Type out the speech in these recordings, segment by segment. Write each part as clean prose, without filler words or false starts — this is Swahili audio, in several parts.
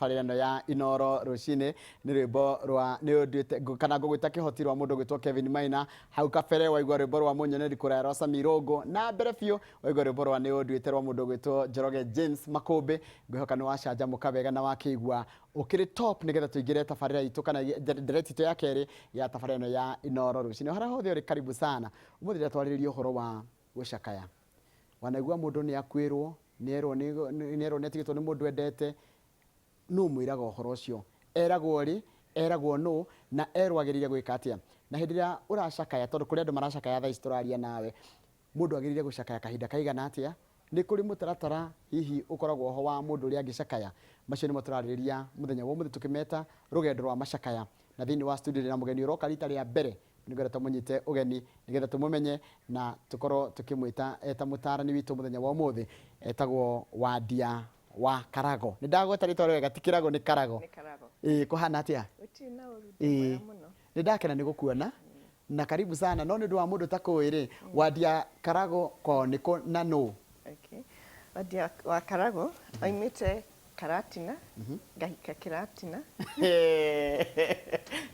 tabarĩra ya Inoro Rucini nĩ rwĩmbo rwa nĩ ũndũĩte kana ngũgwĩta kĩhoti rwa mũndũ gwĩtwo Kevin Maina. Hau kabere waigua rwĩmbo rwa mũnyoneri kũraya Rosa Mirongo, na mbere biũ waigua rwĩmbo rwa nĩ ũndũĩte rwa mũndũ gwĩtwo Njoroge James Makũmbĩ. Ngwĩhoka nĩ wacanjamũka wega na wakĩigua ũkĩrĩ top nĩgetha tũingĩre tabarĩra itũ kana direct itũ ya kerĩ ya tabarĩra ya Inoro Rucini. Harĩa hothe ũrĩ karibu sana. Ũmũthĩ twarĩrĩria ũhoro wa gũcakaya. Wanaigua mũndũ nĩ akuĩrwo, nĩerwo nĩ atigĩtwo nĩ mũndũ endete, nũ mwĩraga ũhoro ũcio, eragwo rĩ, eragwo nũ, na erwo agĩrĩire gwĩka atĩa. Na hĩndĩ ĩrĩa ũracakaya, tondũ kũrĩ andũ maracakaya thaa ici tũraria nawe, mũndũ agĩrĩire gũcakaya kahinda kaigana atĩa? Nĩ kũrĩ mũtaratara hihi ũkoragwo ho wa mũndũ ũrĩa angĩcakaya. Macio nĩmo tũrarĩrĩria mũthenya wa ũmũthĩ tũkĩmeta rũgendo rwa macakaya. Na thĩinĩ wa studio na mũgeni ũroka rita rĩa mbere nĩgetha tũmũnyite ũgeni, nĩgetha tũmũmenye na tũkorwo tũkĩmwĩta eta mũtaarani witũ mũthenya wa ũmũthĩ etagwo Wadia wa Karago. Nĩ ndagweta rĩtwa wega, ti Karago, nĩ Karago. Nĩ Karago. Kũhana atĩa? Gũtirĩ na ũru mwega mũno. Nĩ ndakena nĩ gũkuona na karibu sana. No nĩ ũndũ wa mũndũ takũĩ rĩ, Wadia Karago kwao nĩkũ na nũ? Okay. Wadia wa Karago oimĩte Karatina, ngahika Kiratina.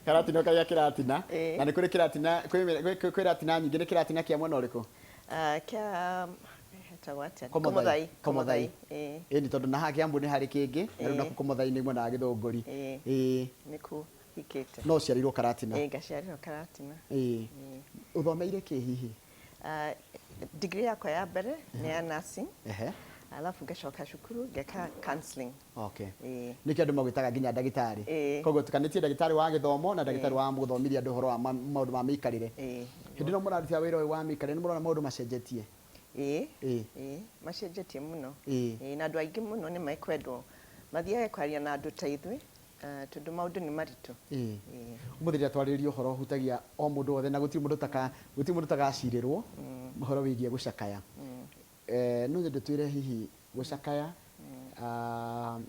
Karatina kaya Kiratina. Na nĩ kũrĩ Kiratina, kwĩ Kiratina nyingĩ, nĩ Kiratina kĩa mwena ũrĩkũ? Kĩa Komothai. Komothai. Ĩni tondũ na hake Kiambu nĩ harĩ kĩngĩ, na rĩu naku Komothai nĩ mwena wa Gĩthũngũri. Nĩkuo hikĩte. No ciarirwo Karatina. Ngaciarirwo Karatina. Ũthomeire kĩ hihi? Degree yakwa ya mbere nĩ ya nursing. Alafu ngacoka cukuru ngeka counseling. Okay. Nĩkĩo andũ magwĩtaga nginya ndagĩtarĩ. Koguo tukanĩtie ndagĩtarĩ wa gĩthomo na ndagĩtarĩ wa gũthomithia andũ ũhoro wa maũndũ ma mĩikarĩre. Hĩndĩ ĩno mũraruta wĩra ũyũ wa mĩikarĩre nĩ mũrona maũndũ macenjetie? Macenjetie mũno. Na andũ aingĩ mũno nĩ mekwendwo mathiage kwaria na andũ ta ithuĩ, tondũ maũndũ nĩ maritũ. Ũmũthĩ rĩrĩa twarĩrĩria ũhoro ũhutagia o mũndũ wothe na gũtirĩ mũndũ ũtagacirĩrwo ũhoro wĩgiĩ gũcakaya. No nyende twĩre hihi gũcakaya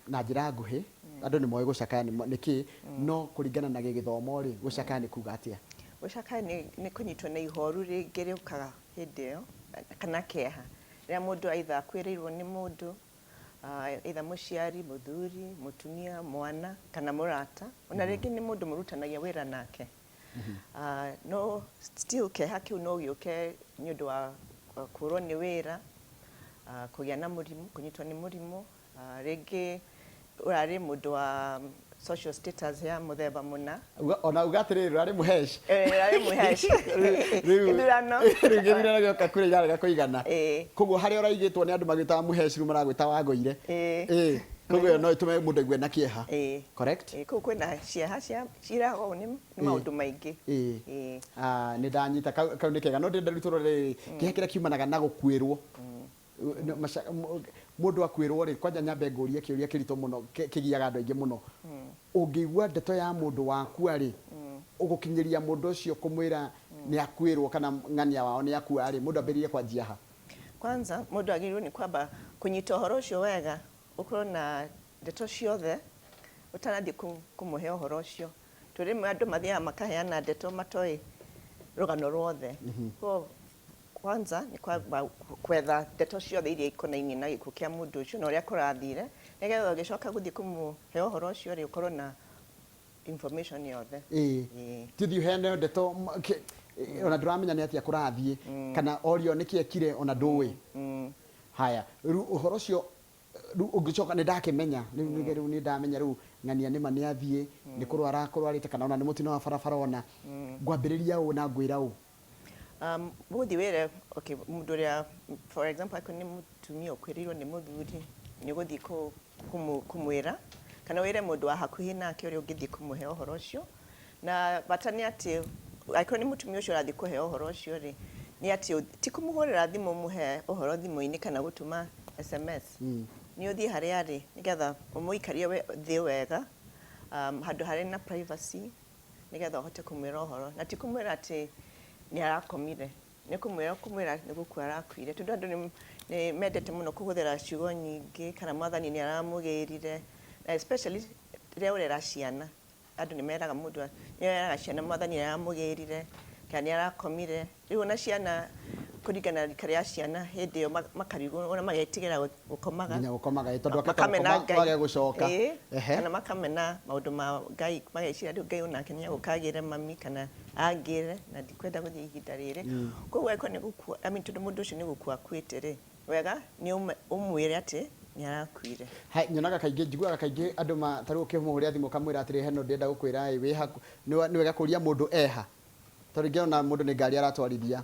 na njĩra nguhĩ, andũ nĩ moĩ gũcakaya nĩkĩ, no kũringana na gĩthomo rĩ, gũcakaya nĩ kuga atĩa? Gũcakaya nĩ kũnyitwo nĩ ihoru rĩngĩ rĩũkaga hĩndĩ ĩyo, kana kĩeha rĩrĩa mũndũ aitha akuĩrĩirwo nĩ mũndũ, either mũciari, mũthuri, mũtumia, mwana kana mũrata, ona rĩngĩ nĩ mũndũ mũrutanagia wĩra nake. No still kĩeha kĩu no gĩũke nĩ ũndũ wa kũrwo nĩ wĩra, kũgĩa na mũrimũ, kũnyitwo nĩ mũrimũ, rĩngĩ ũrarĩ mũndũ wa social status ya mũthemba mũna. Ona uga atĩrĩrĩ ũrarĩ mũheci? Ũrarĩ mũheci. Gĩthurano. Rĩu gĩthurano gĩoka kũrĩa irarega kũigana. Koguo harĩa ũraigĩtwo nĩ andũ magĩtaga mũheci rĩu maragwĩta Wangũire. Koguo no ĩtũme mũndũ aigue na kĩeha. Correct? Koguo kwĩna ciĩha ciragwo nĩ maũndũ maingĩ. Nĩ ndanyita kau nĩ kega. No ndĩrenda rĩu tũrore kĩeha kĩrĩa kiumanaga na gũkuĩrwo. Mũndũ akuĩrwo rĩ, kwanja nyambe ngũrie kĩũria kĩritũ mũno kĩgiaga andũ aingĩ mũno. Ũngĩigua ndeto ya mũndũ wakua rĩ, ũgũkinyĩria mũndũ ũcio kũmwĩra nĩ akuĩrwo kana ng'ania wao nĩ akua rĩ, mũndũ ambĩrĩrie kwanjia ha? Kwanza mũndũ agĩrĩirwo nĩ kwamba kũnyita ũhoro ũcio wega, ũkorwo na ndeto ciothe ũtanathiĩ kũmũhe ũhoro ũcio. Tũrĩ andũ mathiaga makaheana ndeto matoĩ rũgano ruothe. Kwanza ni kwamba kwetha ndeto ciothe iria ikonainie na gĩkuũ kĩa mũndũ ũcio na ũrĩa kũrathire, nĩgetha ũgĩcoka gũthiĩ kũmũhe ũhoro ũcio rĩ, ũkorwo na information yothe. Tithi ũheane ndeto ona ndũramenya nĩ atĩa kũrathiĩ kana orio nĩkĩ ekire ona ndũĩ. Haya, rĩu ũhoro ũcio rĩu ũngĩcoka nĩ ndakĩmenya rĩu nĩ ndamenya rĩu ng'ania nĩma nĩ athiĩ nĩ kũrwara kũrwarĩte kana ona nĩ mũtino wa barabara ona ngwambĩrĩria ũũ na ngwĩra ũũ. Gũthiĩ wĩre, okay, mũndũ ũrĩa for example akũ nĩ mũtumia ũkuĩrĩirwo nĩ mũthuri, nĩ gũthiĩ kũmwĩra kana wĩre mũndũ wa hakuhĩ nake ũrĩa ũngĩthiĩ kũmũhe ũhoro ũcio. Na bata nĩ atĩ angĩkorwo nĩ mũtumia ũcio ũrathiĩ kũhe ũhoro ũcio rĩ, nĩ atĩ ti kũmũhũrĩra thimũ mũhe ũhoro thimũ-inĩ kana gũtũma SMS. Nĩ ũthiĩ harĩa arĩ nĩgetha ũmũikarie thĩ wega, handũ harĩ na privacy, nĩgetha ũhote kũmwĩra ũhoro. Na ti kũmwĩra atĩ nĩ arakomire, nĩ kũmwĩra nĩ gũkua arakuire, tondũ andũ nĩ mendete mũno kũhũthĩra ciugo nyingĩ kana mwathani nĩ aramũgĩrire, especially rĩrĩa ũrera ciana. Andũ nĩ meraga mũndũ nĩ eraga ciana mwathani nĩ aramũgĩrire kana nĩ arakomire. Rĩu ona ciana kũringana rika rĩa ciana hĩndĩ ĩyo makarigwo ona magetigĩra gũkomaga nginya gũkomaga tondũ makamena Ngai wage gũcoka kana makamena maũndũ ma Ngai mageciria rĩu Ngai ona akenia gũkagĩre mami kana angĩre na ndikwenda gũthiĩ ihinda rĩrĩ koguo eko nĩ gũkua tondũ mũndũ ũcio nĩ gũkua akuĩte rĩ wega nĩ ũmwĩre atĩ nĩ arakuire. Nyonaga kaingĩ njiguaga kaingĩ andũ matarĩ ũkĩmũhũrĩra thimũ kamwĩra atĩrĩ heno ndĩrenda gũkwĩra wĩ haku nĩ wega kũria mũndũ eha tondũ rĩngĩ ona mũndũ nĩ ngari aratwarithia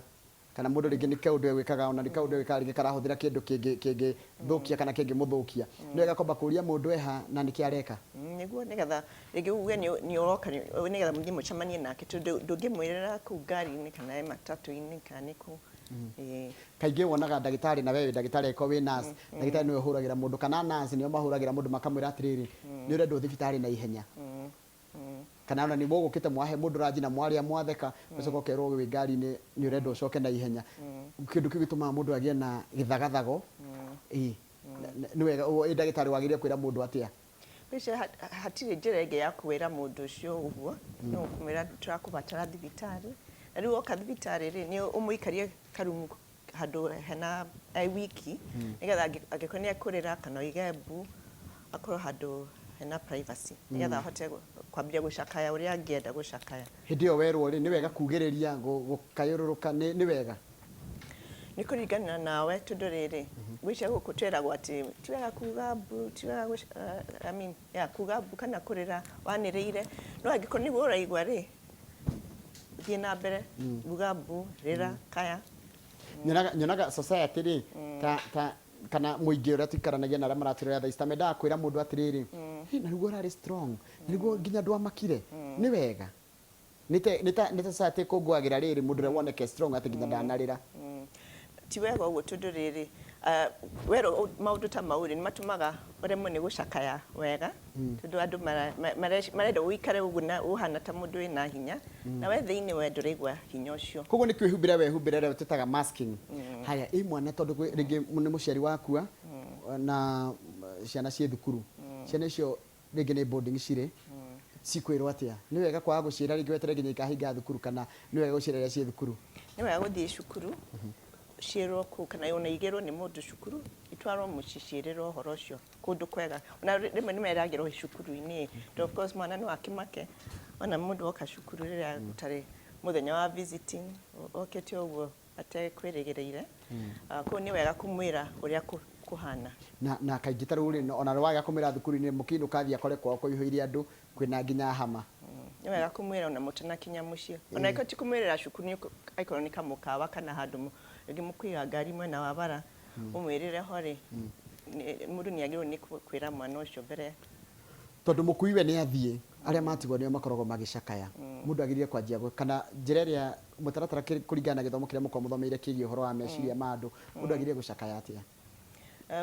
kana mũndũ rĩngĩ nĩ kaũndũ gwĩkaga ona nĩ kaũndũ gwĩkaga rĩngĩ karahũthĩra kĩndũ kĩngĩ thũkia kana kĩngĩ mũthũkia nĩ wega kwamba kũria mũndũ eha na nĩkĩ areka nĩguo nĩgetha rĩngĩ uge nĩ ũroka nĩgetha mũthiĩ mũcemanie nake tondũ ndũngĩmwĩrĩra kũu ngari-inĩ kana matatũ-inĩ kana nĩ kũu kaingĩ wonaga ndagĩtarĩ na wewe ndagĩtarĩ eko wĩ nurse ndagĩtarĩ nĩwe ũhũragĩra mũndũ kana nurse nĩo mahũragĩra mũndũ makamwĩra atĩrĩrĩ nĩ ũrendwo thibitarĩ na ihenya kana ona nĩ mũgũkĩte mwahe mũndũ ranji na mwarĩa mwatheka ũcoka ũkerwo wĩ ngari-inĩ nĩ ũrendwo ũcoke na ihenya kĩndũ kĩu gĩtũmaga mũndũ agĩe na gĩthagathago nĩ wega ndagĩtarĩ wagĩrĩire kwĩra mũndũ atĩa hatirĩ njĩra ĩngĩ ya kwĩra mũndũ ũcio ũguo no ũkũmwĩra tũrakũbatara thibitarĩ na rĩu oka thibitarĩ rĩ nĩ ũmũikarie karumu handũ hena wiki nĩgetha angĩkorwo nĩ ekũrĩra kana oige mbu akorwo handũ hena privacy nĩgetha ahote kwambia gũcakaya ũrĩa angĩenda gũcakaya hĩndĩ ĩyo werwo rĩ nĩ wega kugĩrĩria gũkayũrũrũka nĩ wega nĩ kũringana nawe tondũ rĩrĩ gwĩcia gũkũ twĩragwo atĩ ti wega kuga mbu ti wega kuga mbu kana kũrĩra wanĩrĩire no angĩkorwo nĩguo ũraigua rĩ thiĩ na mbere ruga mbu rĩra kaya nyonaga society rĩ kana mũingĩ ũrĩa tũikaranagia na arĩa maratũrera thaa ici ta mendaga kwĩra mũndũ atĩrĩrĩ na nĩguo ũrarĩ strong nĩguo nginya ndwamakire nĩ wega nĩ ta society kũngũagĩra rĩrĩ mũndũ ũrĩa woneke strong atĩ nginya ndanarĩra ti wega ũguo tondũ rĩrĩ werwo maũndũ ta mau nĩ matũmaga ũremwo nĩ gũcakaya wega tondũ andũ marenda ũikare ũguo na ũhana ta mũndũ wĩna hinya na we thĩinĩ we ndũraigua hinya ũcio koguo nĩ kwĩhumbĩra wehumbĩra rĩu tũtaga masking haya ĩ mwana tondũ rĩngĩ nĩ mũciari wakua na ciana ciĩ thukuru ciana icio rĩngĩ nĩ boarding cirĩ cikwĩrwo atĩa nĩ wega kwaga gũciĩra rĩngĩ wetere nginya ikahinga thukuru kana nĩ wega gũciĩra rĩrĩa ciĩ thukuru nĩ wega gũthiĩ cukuru ciĩrwo kũu kana ona igĩrwo nĩ mũndũ cukuru itwarwo mũciĩ ciĩrĩrwo ũhoro ũcio kũndũ kwega na rĩmwe nĩ meragĩrwo cukuru-inĩ of course mwana no akĩmake ona mũndũ oka cukuru rĩrĩa gũtarĩ mũthenya wa visiting okĩte ũguo atekwĩrĩgĩrĩire kũu nĩ wega kũmwĩra ũrĩa kũhana na kaingĩ ta rĩu ona waga kũmwĩra thukuru-inĩ mũkĩndũ kathi akore kwao kũihũirie andũ kwĩna nginya hama nĩ wega kũmwĩra ona mũtanakinya mũciĩ ona ĩko ti kũmwĩrĩra cukuru nĩ aikorwo nĩ kamũkawa kana handũ rĩngĩ mũkũiga ngari mwena wa bara ũmwĩrĩre ho rĩ mũndũ nĩ agĩrĩirwo nĩ kwĩra mwana ũcio mbere tondũ mũkui we nĩ athiĩ arĩa matigwo nĩo makoragwo magĩcakaya mũndũ agĩrĩire kwanjia kana njĩra ĩrĩa mũtaratara kũringana na gĩthomo kĩrĩa mũkorwo mũthomeire kĩgiĩ ũhoro wa meciria ma andũ mũndũ agĩrĩire gũcakaya atĩa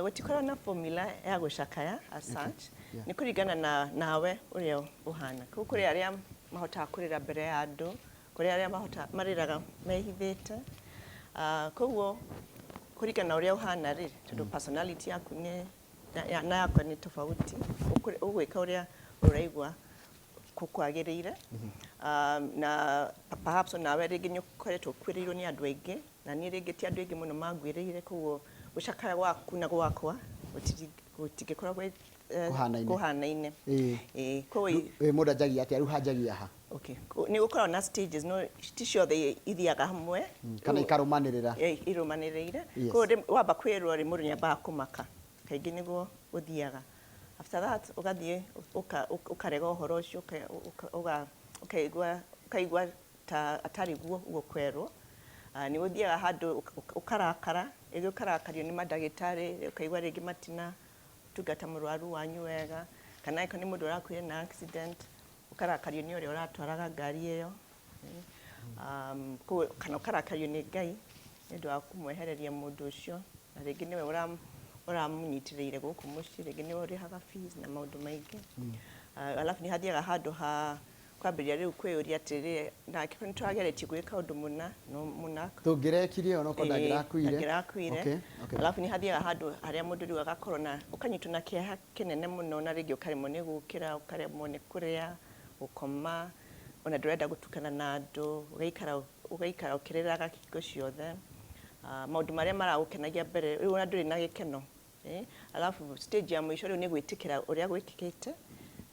gũtikorwo na formula ya gũcakaya as such nĩ kũringana nawe ũrĩa ũhana kũu kũrĩ arĩa mahotaga kũrĩra mbere ya andũ kũrĩ arĩa marĩraga mehithĩte koguo kũringana na ũrĩa ũhana rĩ tondũ personality yaku na yakwa nĩ tofauti ũgwĩka ũrĩa ũraigua kwagĩrĩire na perhaps nawe rĩngĩ nĩ ũkoretwo ũkuĩrĩirwo nĩ andũ aingĩ na niĩ rĩngĩ ti andũ aingĩ mũno manguĩrĩire koguo gũcakaya gwaku na gwakwa gũtingĩkorwo kũhanaine mũndũ anjagia atĩa rĩu hanjagia ha nĩ gũkorwo na stages no ti ciothe ithiaga hamwe kana ikarũmanĩrĩra irũmanĩrĩire koguo wamba kwĩrwo rĩ mũndũ nĩ ambaga kũmaka kaingĩ nĩguo ũthiaga after that ũgathiĩ ũkarega ũhoro ũcio ũkaigua ta atarĩ guo ũguo kwerwo nĩ ũthiaga handũ ũkarakara rĩngĩ ũkarakario nĩ mandagĩtarĩ ũkaigua rĩngĩ matina tungata mũrwaru wanyu wega kana ĩko nĩ mũndũ ũrakuire na accident ũkarakario nĩ ũrĩa ũratwaraga ngari ĩyo kana ũkarakario nĩ Ngai nĩ ũndũ wa kũmwehereria mũndũ ũcio na rĩngĩ nĩwe ũramũnyitĩrĩire gũkũ mũciĩ rĩngĩ nĩwe ũrĩhaga fees na maũndũ maingĩ alafu nĩ hathiaga handũ ha kwambĩrĩria rĩu kwĩyũria atĩrĩ na kĩrĩa nĩ tũrageretie gwĩka ũndũ mũna tũngĩrekire ona ko ndangĩrakuire alafu nĩ hathiaga handũ harĩa mũndũ rĩu agakorwo na ũkanyitwo na kĩeha kĩnene mũno na rĩngĩ ũkaremwo nĩ gũkĩra ũkaremwo nĩ kũrĩa gũkoma ona ndũrenda gũtukana na andũ ũgaikara ũkĩrĩraga hingo ciothe maundu maria maragũkenagia mbere rĩu ona ndũrĩ na gĩkeno alafu stage ya mũico rĩu nĩ gwĩtĩkĩra ũrĩa gwĩkĩkĩte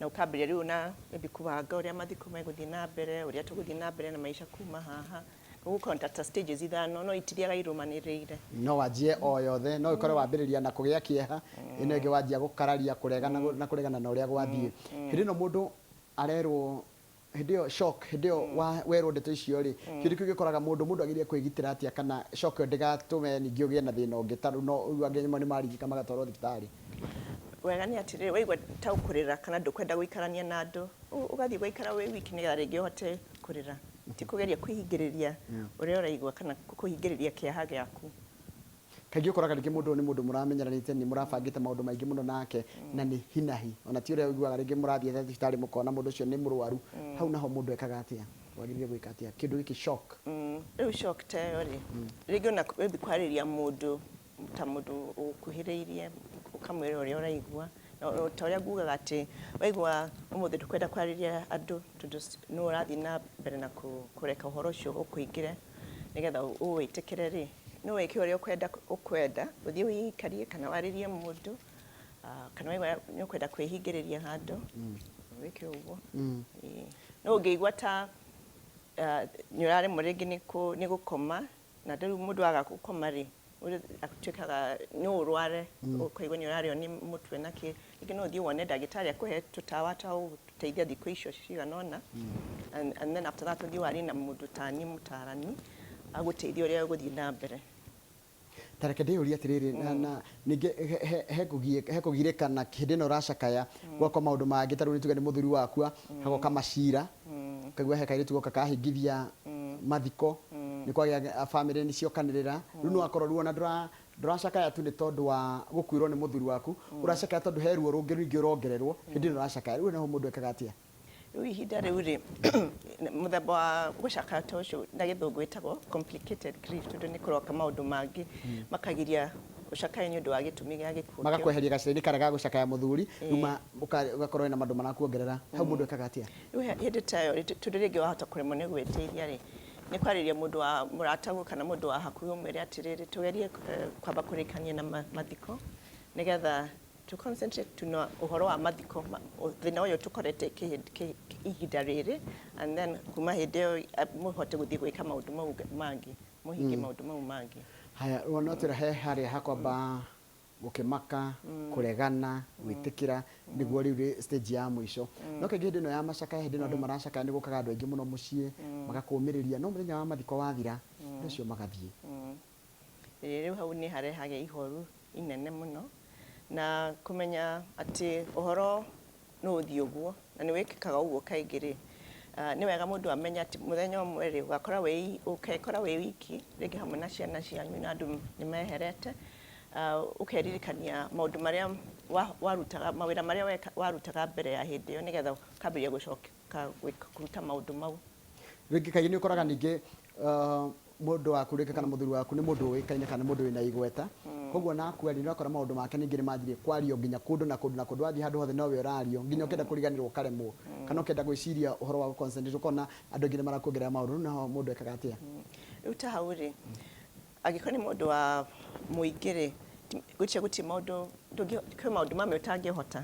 na ũkambĩrĩria rĩu na maybe kubanga ũrĩa mathiko megũthiĩ na mbere ũrĩa tũgũthiĩ na mbere na maica kuma haha ũgũkorwo ta stages ithano no itiriaga irũmanĩrĩire no wanjie o yothe no ũkorwo wambĩrĩria na kũgĩa kĩeha ĩno ĩngĩ wanjia gũkararia na kũregana na ũrĩa gwathiĩ hĩndĩ ĩno mũndũ arerwo hĩndĩ ĩyo shock hĩndĩ ĩyo werwo ndeto icio rĩ kĩndũ kĩu gĩkoraga mũndũ agĩrĩire kwĩgitĩra atĩa kana shock ĩyo ndĩgatũme ningĩ ũgĩe na thĩna ũngĩ tarũ no angĩ nĩ maririka magatwarwo thibitarĩ wega nĩ atĩrĩrĩ waigua ta ũkũrĩra kana ndũkwenda gũikarania na andũ ũgathiĩ gũikara wĩ wiki nĩgetha rĩngĩ ũhote kũrĩra ti kũgeria kwĩhingĩrĩria ũrĩa ũraigua kana kũhingĩrĩria kĩeha gĩaku kaingĩ ũkoraga rĩngĩ mũndũ nĩ mũndũ mũramenyeranĩte nĩ mũrabangĩte maũndũ maingĩ mũno nake na nĩ hinahi ona ti ũrĩa ũiguaga rĩngĩ mũrathiĩ thibitarĩ mũkona mũndũ ũcio nĩ mũrwaru hau naho mũndũ ekaga atĩa wagĩrĩire gwĩka atĩa kĩndũ gĩkĩ shock rĩu shock ta ĩyo rĩ rĩngĩ ona wĩthi kwarĩria mũndũ ta mũndũ ũkuhĩrĩirie ũkamwĩra ũrĩa ũraigua ta ũrĩa ngugaga atĩ waigua ũmũthĩ ndũkwenda kwarĩria andũ tondũ nĩ ũrathiĩ na mbere na kũreka ũhoro ũcio ũkũingĩre nĩgetha ũwĩtĩkĩre rĩ no wĩke ũrĩa ũkwenda ũthiĩ wĩikarie kana warĩrie mũndũ kana waigua nĩ ũkwenda kwĩhingĩrĩria handũ wĩke ũguo no ũngĩigua ta nĩ ũraremwo rĩngĩ nĩ gũkoma na rĩu mũndũ waga gũkoma rĩ atuĩkaga nĩ ũrware ũkaigua nĩ ũrarĩo nĩ mũtwe na kĩ rĩngĩ no ũthiĩ wone ndagĩtarĩ akũhe tũtawa twa gũgũteithia thikũ icio cigana ũna and then after that ũthiĩ warie na mũndũ ta niĩ mũtaarani agũteithia ũrĩa ũgũthiĩ na mbere tareke ndĩyũria atĩrĩrĩ na ningĩ he kũgirĩkana hĩndĩ ĩno ũracakaya gwakwa maũndũ mangĩ tarĩu nĩ tuge nĩ mũthuri wakua hagoka macira kaigua he kairĩtu goka kahingithia mathiko nĩ kwagĩa bamĩrĩ nĩ ciokanĩrĩra rĩu no akorwo ruo na ndũracakaya tu nĩ tondũ wa gũkuĩrwo nĩ mũthuri waku ũracakaya tondũ he ruo rũngĩ rũingĩ ũrongererwo hĩndĩ ĩno ũracakaya rĩu naho mũndũ ekaga atĩa rĩu ihinda rĩu rĩ mũthemba wa gũcakaya ta ũcio na gĩthũngũ wĩtagwo complicated grief tondũ nĩ kũroka maũndũ mangĩ makagiria gũcakaya nĩ ũndũ wa gĩtũmi gĩa gĩkuũ magakweheria gacĩrĩ kara ga gũcakaya mũthuri rĩu ũgakorwo na maũndũ marakuongerera hau mũndũ ekaga atĩa rĩu hĩndĩ ta ĩyo tondũ rĩngĩ wahota kũremwo nĩ gwĩteithia rĩ nĩ kwarĩria mũndũ wa mũrataguo kana mũndũ wa hakuhĩ ũmwĩre atĩrĩrĩ tũgerie kwamba kũrĩkania na mathiko nĩgetha to concentrate tuna ũhoro wa mathiko thĩna ũyũ tũkorete ihinda rĩrĩ and then kuma hĩndĩ ĩyo mũhote gũthiĩ gwĩka maũndũ mau mangĩ mũhinge maũndũ mau mangĩ haya no tũra he harĩa hakwamba gũkĩmaka kũregana gwĩtĩkĩra nĩguo rĩu stage ya mũico no kaingĩ hĩndĩ ĩno ya macakaya hĩndĩ ĩno andũ maracakaya nĩ gũkaga andũ aingĩ mũno mũciĩ magakũmĩrĩria no mũthenya wa mathiko wathira ũcio magathiĩ rĩu hau nĩ harehaga ihoru inene mũno na kũmenya atĩ ũhoro no ũthiĩ ũguo na nĩ wĩkĩkaga ũguo kaingĩ rĩ nĩ wega mũndũ amenya atĩ mũthenya ũmwe rĩ ũgekora wĩ wiki rĩngĩ hamwe na ciana cianyu na andũ nĩ meherete ũkeririkania maũndũ marĩa warutaga mawĩra marĩa warutaga mbere ya hĩndĩ ĩyo nĩgetha ũkambĩrĩria gũcoka kũruta maũndũ mau rĩngĩ kaingĩ nĩ ũkoraga ningĩ mũndũ waku rĩngĩ kana mũthuri waku nĩ mũndũ ũĩkaine kana mũndũ wĩna igweta koguo nakua nĩ ũrakora maũndũ make ningĩ nĩ manjirie kwario nginya kũndũ na kũndũ na kũndũ wathiĩ handũ hothe nowe ũrario nginya ũkenda kũriganĩrwo ũkaremwo kana ũkenda gwĩciria ũhoro wa gũconcentrate ũkona andũ aingĩ nĩ marakuongerera maũndũ rĩu naho mũndũ ekaga atĩa rĩu ta hau rĩ angĩkorwo nĩ mũndũ wa mũingĩ rĩ gũtirĩ maũndũ kwĩ maũndũ mamwe ũtangĩhota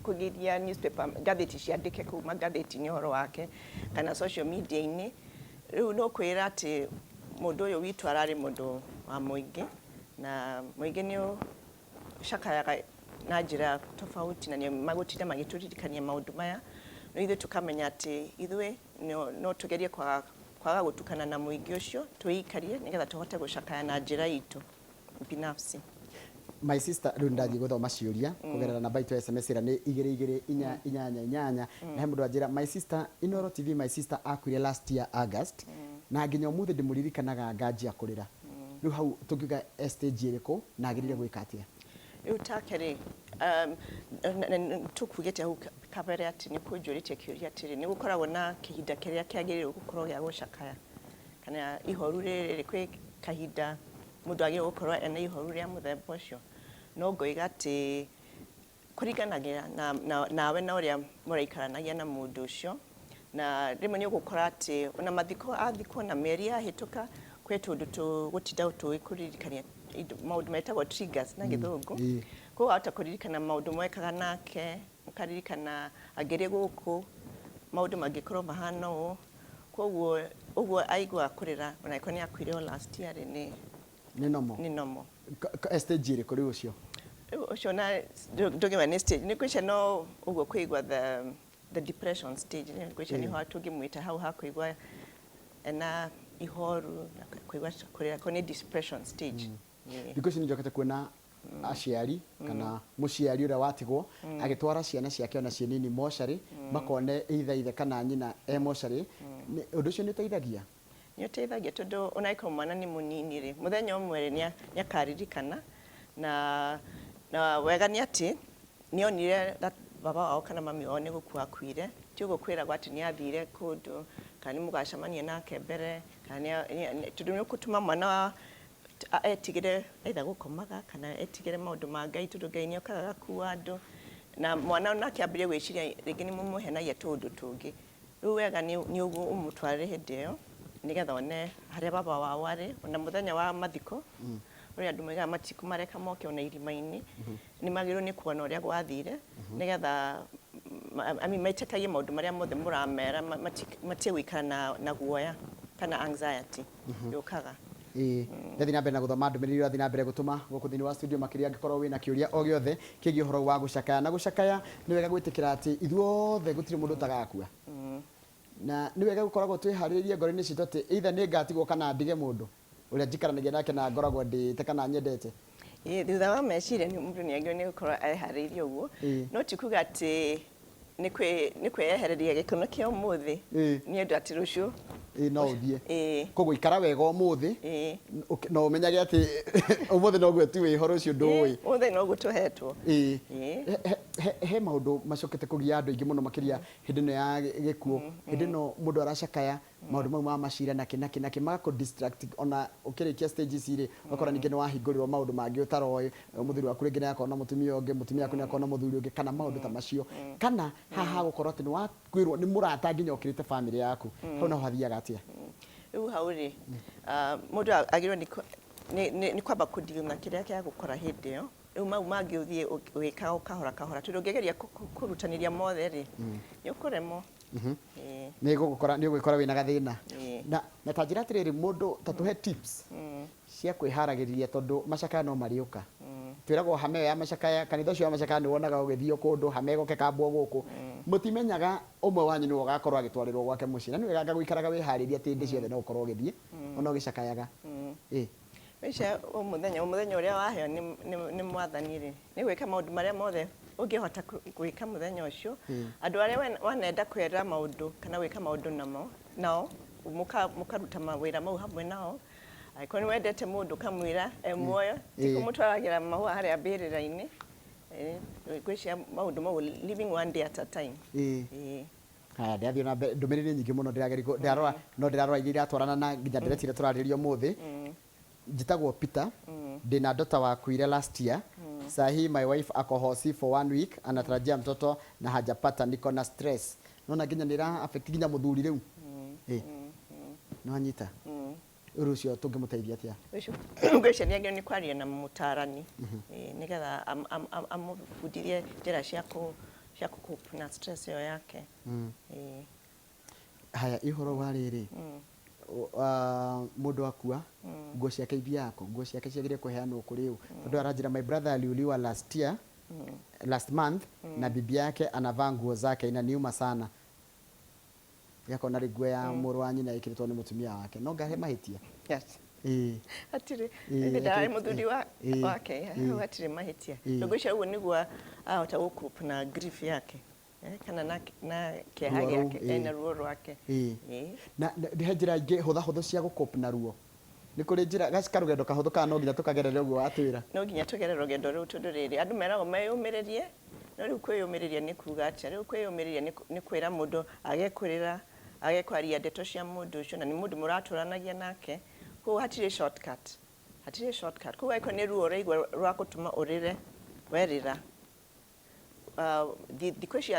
kũgiria newspaper ngathĩti ciandĩke kuma ngathĩti-inĩ ũhoro wake kana social media-inĩ rĩu no kwĩra atĩ mũndũ ũyũ witũ ararĩ mũndũ wa mũingĩ na mũingĩ nĩ ũcakayaga na njĩra tofauti na nĩ magũtinda magĩtũririkania maũndũ maya no ithuĩ tũkamenya atĩ ithuĩ no tũgerie kwaga gũtukana na mũingĩ ũcio twĩikarie nĩgetha tũhote gũcakaya na njĩra itũ binafsi my sister rĩu ndathiĩ gũthoma ciũria kũgerera namba itũ ya SMS ĩrĩa nĩ 2288 na he mũndũ anjĩra my sister Inoro TV my sister akuire last year August na nginya ũmũthĩ ndĩmũririkanaga nganjia kũrĩra rĩu hau tũngiuga stage ĩrĩkũ na agĩrĩire gwĩka atĩa rĩu take rĩ tũkugĩte hau kabere atĩ nĩ kũnjũrĩtie kĩũria atĩrĩ nĩ gũkoragwo na kĩhinda kĩrĩa kĩagĩrĩirwo gũkorwo gĩa gũcakaya kana ihoru rĩrĩ kwĩ kahinda mũndũ agĩrĩirwo gũkorwo ena ihoru rĩa mũthemba ũcio no ngoiga atĩ kũringanagira nawe na ũrĩa mũraikaranagia na mũndũ ũcio na rĩmwe nĩ ũgũkora atĩ ona mathiko na mĩeri yahĩtũka kwĩ tũndũ tũgũtinda tũgĩkũririkania maũndũ metagwo triggers na gĩthũngũ koguo wahota kũririkana maũndũ mwekaga nake ũkaririkana angĩrĩ gũkũ maũndũ mangĩkorwo mahana ũũ koguo ũguo aigua kũrĩra ona ĩkorwo nĩ akuire last year nĩ nomo stage ĩrĩkũ rĩu ũcio ũcio na ndũngĩmenya nĩ stage nĩ kwĩcia no ũguo kũigua the depression stage nĩ kwĩcia nĩho tũngĩmwĩta hau ha kũigua ena ihoru na kũigua kũrĩra ko nĩ depression stage thikũ ici nĩnjokete kuona aciari kana mũciari ũrĩa watigwo agĩtwara ciana ciake ona ciĩ nini mocarĩ makone ithe kana nyina mocarĩ ũndũ ũcio nĩ ũteithagia nĩ ũteithagia tondũ ona ĩkorwo mwana nĩ mũnini rĩ mũthenya ũmwe nĩ akaririkana na wega nĩ atĩ nĩ onire baba wao kana mami wao nĩ gũkua akuire ti ũguo kwĩragwo atĩ nĩ athire kũndũ kana nĩ mũgacemania nake mbere kana tondũ nĩ ũgũtũma mwana etigĩre either gũkomaga kana etigĩre maũndũ ma Ngai tondũ Ngai nĩ okaga gakua andũ na mwana nake ambĩrĩrie gwĩciria rĩngĩ nĩ mũmũhenagia tũndũ tũngĩ rĩu wega nĩ ũguo ũmũtware hĩndĩ ĩyo nĩgetha one harĩa baba wao arĩ ona mũthenya wa mathiko ũrĩa andũ moigaga matikũ mareka moke ona irima-inĩ nĩ magĩrĩirwo nĩ kuona ũrĩa gwathire nĩgetha maitĩkagie maũndũ marĩa mothe mũramera matige gũikara na guoya kana anxiety yũkaga ndathi na mbere na gũthoma ndũmĩrĩri ũrathi na mbere gũtũma gũkũ thĩinĩ wa studio makĩria angĩkorwo wĩna kĩũria o gĩothe kĩgiĩ ũhoro wa gũcakaya na gũcakaya nĩ wega gwĩtĩkĩra atĩ ithuothe gũtirĩ mũndũ ũtagakua na nĩ wega gũkoragwo twĩharĩrĩrie ngoro-inĩ citũ atĩ either nĩ ngatigwo kana ndige mũndũ ũrĩa njikaranagia nake na ngoragwo ndĩte kana nyendete thutha wa meciria mũndũ nĩ agĩrĩirwo nĩ gũkorwo eharĩirie ũguo no ti kuga atĩ nĩ kwĩyehereria gĩkeno kĩa ũmũthĩ nĩ ũndũ atĩ rũciũ no ũthiĩ koguo ikara wega ũmũthĩ na ũmenyage atĩ ũmũthĩ noguo ti wĩho rũciũ ndũĩ ũmũthĩ noguo tũhetwo he maũndũ macokete kũgia andũ aingĩ mũno makĩria hĩndĩ ĩno ya gĩkuũ hĩndĩ ĩno mũndũ aracakaya maũndũ mau ma macira nake magakũ distract ona ũkĩrĩkia stage ici rĩ ũgakora ningĩ nĩ wahingũrĩrwo maũndũ mangĩ ũtaroĩ mũthuri waku rĩngĩ nĩ akona mũtumia ũngĩ mũtumia waku nĩ akona mũthuri ũngĩ kana maũndũ ta macio kana haha gũkorwo atĩ nĩ wakwĩrwo nĩ mũrata nginya ũkĩrĩte bamĩrĩ yaku hau naho hathiaga atĩa rĩu hau rĩ mũndũ agĩrĩirwo nĩ kwamba kũndiguna kĩrĩa kĩa gũkora hĩndĩ ĩyo rĩu mau mangĩ ũthiĩ ũgĩkaga kahora tondũ ũngĩgeria kũrutanĩria mothe rĩ nĩ ũkũremwo nĩ ũgũgĩkora wĩna gathĩna na ta njĩra atĩrĩrĩ mũndũ ta tũhe tips cia kwĩharagĩrĩria tondũ macakaya no marĩũka twĩragwo hame ya macakaya kanitha ũcio wa macakaya nĩ wonaga ũgĩthiĩ kũndũ hame goke kambwo gũkũ mũtimenyaga ũmwe wanyu nĩ ũgakorwo agĩtwarĩrwo gwake mũciĩ na nĩ wega gũikaraga wĩharĩria atĩ hĩndĩ ciothe no ũkorwo ũgĩthiĩ ona ũgĩcakayaga mũthenya ũrĩa waheo nĩ mwathani rĩ nĩ gwĩka maũndũ marĩa mothe ũngĩhota gwĩka mũthenya ũcio andũ arĩa wanenda kwĩra maũndũ kana gwĩka maũndũ nao mũkaruta mawĩra mau hamwe nao angĩkorwo nĩ wendete mũndũ kamwĩra muoyo ti kũmũtwaragĩra mahũa harĩa mbĩrĩra-inĩ gwĩcia maũndũ mau living one day at a time haya ndĩrathiĩ na mbere ndũmĩrĩri nyingĩ mũno ndĩrarora iria iratwarana na nginya nderetire tũrarĩrĩrio ũmũthĩ njĩtagwo Peter ndĩna ndota wakuire last year sahi my wife ako hosi for 1 week anatarajia mtoto na hajapata niko na stress naona nginya nĩra affect nginya mũthuri rĩu no anyita ũcio tũngĩmũteithia atĩa ngwĩciria nĩ agĩrĩirwo nĩ kwaria na mũtarani nĩgetha amũbundithie njĩra cia kũcope na stress ĩyo yake haya ihoro wa rĩrĩ mũndũ akua nguo ciake ithiako nguo ciake ciagĩrĩire kũheanwo kũrĩ ũ tondũ aranjĩra my brother aliuliwa last month na bibi yake anavaa nguo zake inaniuma sana yakona rĩ nguo ya mũrũ wa nyina ĩkĩrĩtwo nĩ mũtumia wake no ngahe mahĩtia hatirĩ ndarĩ mũthuri wake hau hatirĩ mahĩtia ngwĩciria ũguo nĩguo ahota gũcope na grief yake kana na kĩeha gĩake na ruo rwake na he njĩra ingĩ hũthahũthũ cia gũcope na ruo nĩ kũrĩ njĩra gacika rũgendo kahũthũ kana no nginya tũkagerere ũguo watwĩra no nginya tũgerere rũgendo rũu tondũ rĩrĩ andũ meragwo meyũmĩrĩrie no rĩu kwĩyũmĩrĩria nĩ kuga atĩa rĩu kwĩyũmĩrĩria nĩ kwĩra mũndũ agekũrĩra agekwaria ndeto cia mũndũ ũcio na nĩ mũndũ mũratũranagia nake koguo hatirĩ shortcut koguo angĩkorwo nĩ ruo ũraigua rwa gũtũma ũrĩre werĩra thikũ ici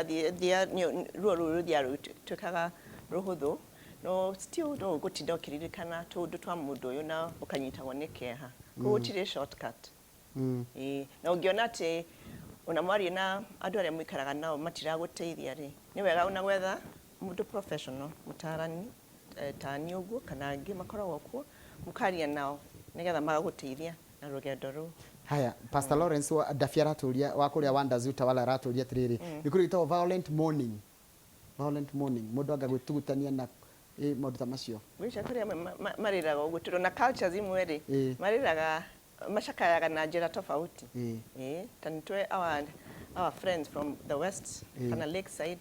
ruo rũu rũthiaga rũtuĩkaga rũhũthũ no still no gutinda ukiririkana tundu twa mundu uyu na ukanyitagwo ni keha ko gutire shortcut na ungiona ati una mwari na andu aria mwikaraga nao matiraguteithia ri ni wega una gwetha mundu professional mutarani tani uguo kana angi makoragwo kuo mukaria nao nigetha magaguteithia na rugendo ru. Haya, Pastor Lawrence wa Dafiara turia wa kuria Wanda Zuta wala raturia tiriri ni kuri ito violent morning mundu agagwitugutania na maundu ta macio wicha kuri mariraga uguo turona cultures imwe ri mariraga mashakayaga na njira tofauti tanitwe our friends from the west kana lakeside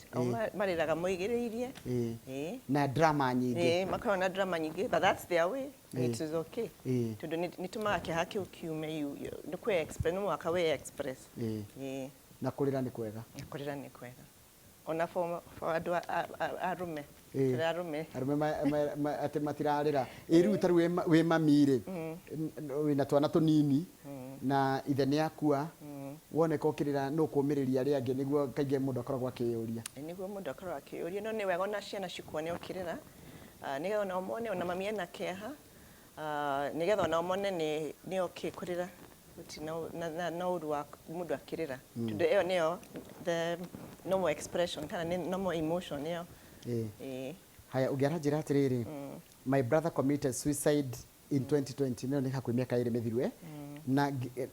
mariraga moigiriirie na drama nyingi makao na drama nyingi, but that's their way. It is okay tundu nitumaga kiha kiu kiume ni kwe express no mwaka we express na kurira ni kwega ona for andu arume ati matirarira riu taru we mamire wina twana tunini na ithe ni akua wone ko kirira no kumiriria ri angi niguo kaige mundu akoragwo akiyuria no ni wega na ciana cikuone ukirira nigetha ona mone ona mami ena keha nigetha ona mone ni okay kurira no uru wa mundu akirira tundu iyo niyo the normal expression kana normal emotion niyo haya ugiara njira atiriri my brother committed suicide in 2020 no ni hakwi miaka iri mithirwe na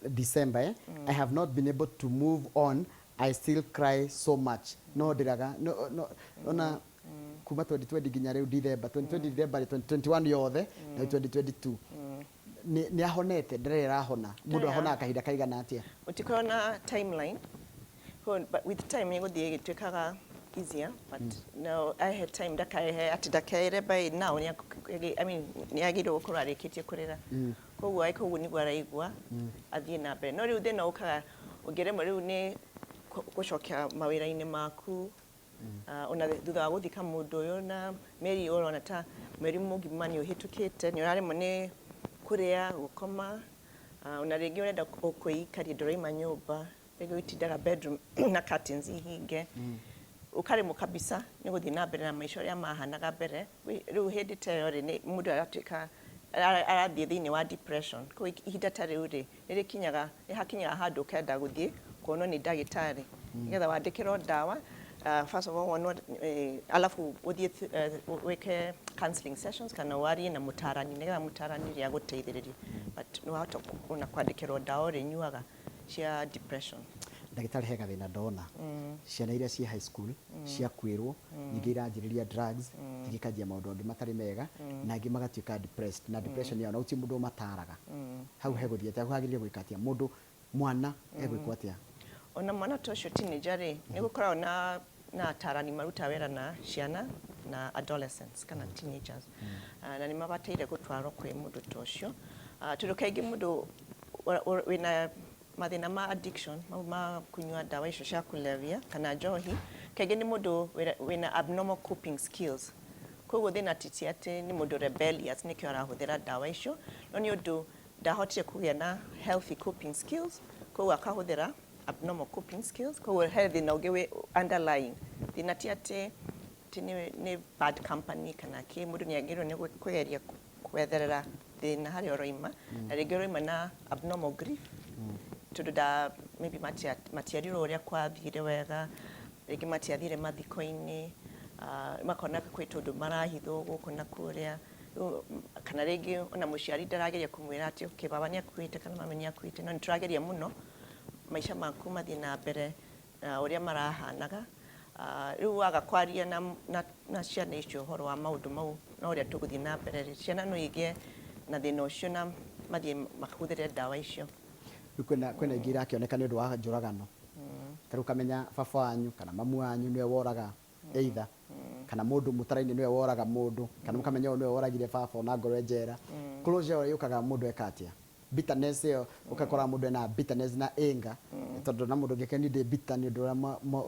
December I have not been able to move on. I still cry so much no ndiraga no ona kuma 2020 ginya riu December 2020 2021 yothe na 2022 ni ahonete ndirera ahona mundu ahona kahinda kaigana atia utikona timeline but with time ni guthie gitwikaga easier but no I had time atidakaire by now I mean ni agiro gukora arikitie kurira koguo aikoguo ni gwaraigwa athie na mbere no riu thina ukaga ungeremo riu ni gucokia mawira-ini maku ona thutha wa guthika mundu uyu na meri urona ta meri mugima ni uhitukite ni urarimo ni kuria gukoma ona ringi urenda kuikaria nduraima nyumba rĩngĩ witindaga bedroom na curtains ihinge ukarimo kabisa ni guthii na mbere na maisha ya mahanaga mbere riu hindi tayo ri mundu aratuika arathie thiini wa depression ko ihinda ta riu ri ririkinyaga hakinyaga handu kenda guthii kuonwo ni ndagitari nigetha wandikirwo ndawa first of all one alafu uthie weke counseling sessions kana warie na mutarani nigetha mutarani ria guteithiriria but no hata kuna kwandikirwo ndawa ri nyuaga cia depression ndagitari hega thina ndona ciana iria ci high school cia kwirwo nyingi iranjiriria drugs igikajia maundu angi matari mega na angi magatuika depressed na depression yao na uti mundu mataraga hau heguthiete hau hagirie gwikatia mundu mwana egwikwo atia ona mwana tocio teenager ri ni gukorwo na atarani maruta wera na ciana na adolescents kana teenagers na ni mabataire gutwarwo kwi mundu tocio tundu kaingi mundu wina mathina ma addiction ma kunywa dawa icio cia kulevya kana njohi kaingi ni mundu wina abnormal coping skills koguo thina titi ati ni mundu rebellious nikio arahuthira dawa icio no ni undu ndahotire kugia na healthy coping skills koguo akahuthira abnormal coping skills koguo healthy na ugewe underlying thina tiati ni bad company kana ki mundu ni agirwo ni kwegeria kwetherera thina hari oroima na ringi oroima na abnormal grief tundu da maybe matiarirwo uria kwathire wega ringi matiathire mathiko-ini makona kwi tundu marahithwo guku na kuria kana ringi ona muciari ndarageria kumwira ati okay baba ni akuite kana mama ni akuite no niturageria muno maisha maku mathie na mbere uria marahanaga riu agakwaria na ciana icio horo wa maundu mau na uria tuguthie na mbere ciana no igie na thina ucio na mathie makuthire dawa icio kwena ingi irakioneka ni undu wa njuragano taru kamenya baba wanyu kana mamu wanyu niwe woraga either kana mundu mutaraini niwe woraga mundu kana mukamenya niwe woragire baba ona ngoro njera closure yukaga mundu ekatia bitterness yo ukakora mundu na bitterness na anger tondu na mundu ngekeni ndi bitter ni undu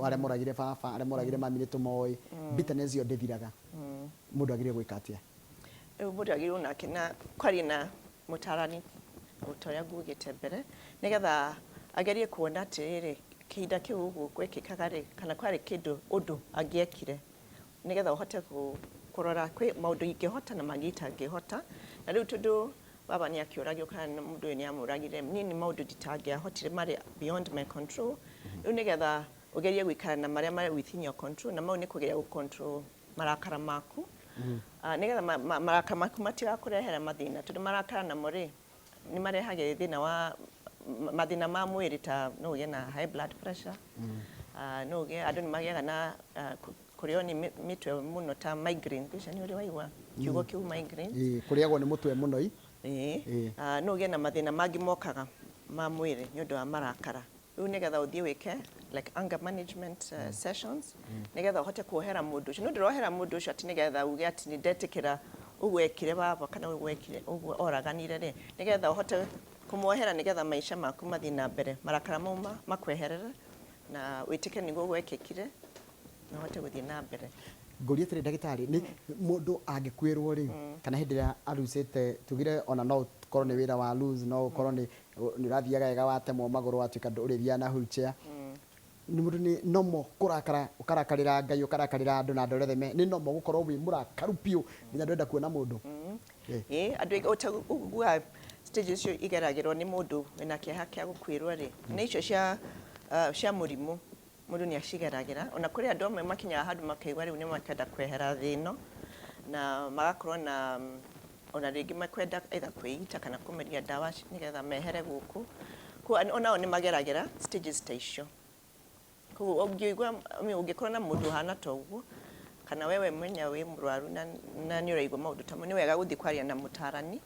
wale moragire baba ale moragire mami ni tumoi bitterness yo ndithiraga mundu agire gwikatia mundu agire una kina kwari na mutarani utoya gugite mbere nigetha agerie kuona atiriri kihinda kiu uguo gwikikaga ri kana kwari kindu undu angiekire nigetha uhote kurora kwi maundu ingihota na magita ngihota na riu tundu baba ni akiuragio kana mundu ni amuragire nini maundu nditangihotire mari beyond my control riu nigetha ugerie gwikara na maria mari within your control na mau ni kugeria control marakara maku nigetha marakara maku matigakurehera mathina tundu marakara na mori ni marehage thina wa mathina ma mwiri ta no uge na high blood pressure no uge andu ni magiaga na kurio ni mitwe muno ta migraine kisha ni uri waigwa kiugo kiu migraine kuriagwo ni mutwe muno no uge na mathina mangi mokaga ma mwiri ni undu wa marakara riu nigetha uthie wike like anger management sessions nigetha uhote kuohera mundu ucio no ndirohera mundu ucio ati nigetha uge ati ni ndetikira ugwekire baba kana ugwekire ugwo oraganire ri nigetha uhote kumuohera nigetha maisha maku mathi na mbere marakara mauma makweherera na witike niguo gwekekire na uhote guthie na mbere ngoria tiri ndagitari ni mundu angikwirwo ri kana hindi ya arucite tugire ona no korwo ni wira wa lose no korwo ni rathiaga wega watemwo maguru watuika nduriria na wheelchair ni mundu ni nomo kurakara ukarakarira ngai ukarakarira andu na ndoretheme ni nomo gukorwo wi murakaru piu nginya ndenda kuona mundu andu utagua stages yo igeragirwo ni mundu wina kiaha kia gukwirwo ri na icio cia murimu mundu ni acigeragira ona kuri andu amwe makinya handu makaigwa riu ni makenda kwehera thino na magakorwo na ona ringi makwenda either kwĩita kana kumeria dawa nigetha mehere guku ona ni mageragira stages ta icio koguo ungiigwa ungikorwo na mundu hana ta uguo kana wewe mwenye wi murwaru na ni uraigwa maundu ta ni wega guthi kwaria na mutarani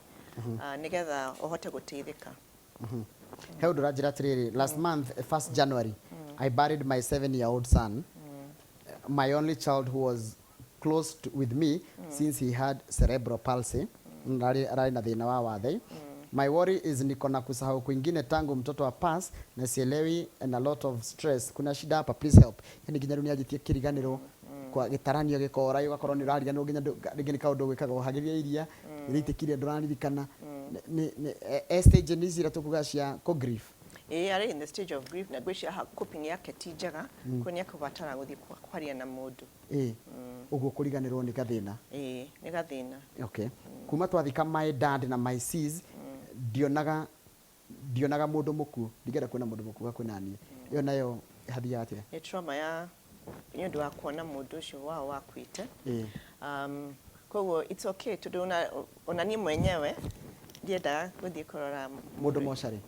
nigetha uhote guteithika he undu ranjira atiriri last month 1st January I buried my 7-year-old son my only child who was close with me since he had cerebral palsy rari na thina wa wathe my worry is niko na kusahau kwingine tangu mtoto wa pass na sielewi and a lot of stress kuna shida hapa please help yani nginya runia ajitie kiriganiro kwa gitaranio gikora ugakorwo ni urariganirwo nginya ringi ni kaundu gwikaga uhagiria iria iritikire nduraririkana ni stage ni zira tukuga cia ko grief are in the stage of grief na gwishia coping yake tijaga kunia kubatara guthi kwaria na mundu uguo kuriganirwo ni gathina ni gathina okay kuma twathika my dad na my sis dionaga mundu muku ndigera kwena mundu muku gakwena ni yo nayo hathia atia ni trauma ya ndu wa kuona mundu ucio wao wakwite koguo it's okay to ona ni mwenyewe ndiendaga guthii kurora mundu moshari